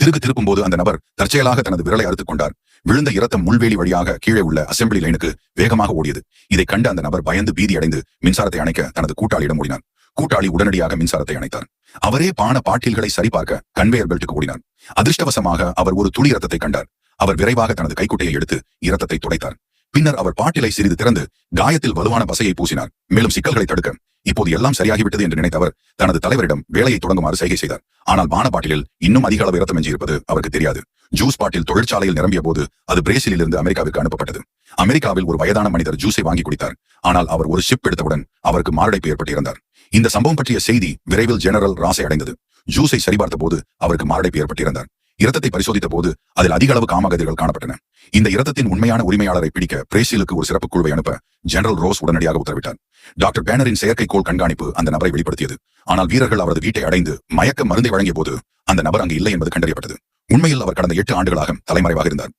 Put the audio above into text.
திருப்பும் போது அந்த நபர் தற்செயலாக தனது விரலை அறுத்துக் கொண்டார். விழுந்த இரத்தம் முள்வேலி வழியாக கீழே உள்ள அசெம்பிளி லைனுக்கு வேகமாக ஓடியது. இதை கண்டு அந்த நபர் பயந்து பீதி அடைந்து மின்சாரத்தை அணைக்க தனது கூட்டாளியிடம் ஓடினார். கூட்டாளி உடனடியாக மின்சாரத்தை அணைத்தார். அவரே பாட்டில்களை சரிபார்க்க கன்வேயர் பெல்ட்டுக்கு ஓடினார். அதிர்ஷ்டவசமாக அவர் ஒரு துளி இரத்தத்தை கண்டார். அவர் விரைவாக தனது கைக்குட்டையை எடுத்து இரத்தத்தை துடைத்தார். பின்னர் அவர் பாட்டிலை சிறிது திறந்து காயத்தில் வலுவான பசையை பூசினார். மேலும் சிக்கல்களை தடுக்க இப்போது எல்லாம் சரியாகிவிட்டது என்று நினைத்தவர் தனது தலைவரிடம் வேலையை தொடங்குமாறு செய்கை செய்தார். ஆனால் பாட்டிலில் இன்னும் அதிக அளவு இரத்தம் எஞ்சியிருப்பது அவருக்கு தெரியாது. ஜூஸ் பாட்டில் தொழிற்சாலையில் நிரம்பிய போது அது பிரேசிலில் இருந்து அமெரிக்காவிற்கு அனுப்பப்பட்டது. அமெரிக்காவில் ஒரு வயதான மனிதர் ஜூஸை வாங்கி குடித்தார். ஆனால் அவர் ஒரு ஷிப் எடுத்தவுடன் அவருக்கு மாரடைப்பு ஏற்பட்டு இறந்தார். இந்த சம்பவம் பற்றிய செய்தி விரைவில் ஜெனரல் ராஸை அடைந்தது. ஜூஸை சரிபார்த்த போது அவருக்கு மாரடைப்பு ஏற்பட்டு இறந்தார். இரத்தத்தை பரிசோதித்த போது அதில் அதிக அளவு காமகதிர்கள் காணப்பட்டன. இந்த இரத்தத்தின் உண்மையான உரிமையாளரை பிடிக்க பிரேசிலுக்கு ஒரு சிறப்பு குழுவை அனுப்ப ஜெனரல் ரோஸ் உடனடியாக உத்தரவிட்டார். டாக்டர் பேனரின் செயற்கைக்கோள் கண்காணிப்பு அந்த நபரை வெளிப்படுத்தியது. ஆனால் வீரர்கள் அவரது வீட்டை அடைந்து மயக்க மருந்தை வழங்கிய போது அந்த நபர் அங்கு இல்லை என்பது கண்டறியப்பட்டது. உண்மையில் அவர் கடந்த 8 ஆண்டுகளாக தலைமறைவாக இருந்தார்.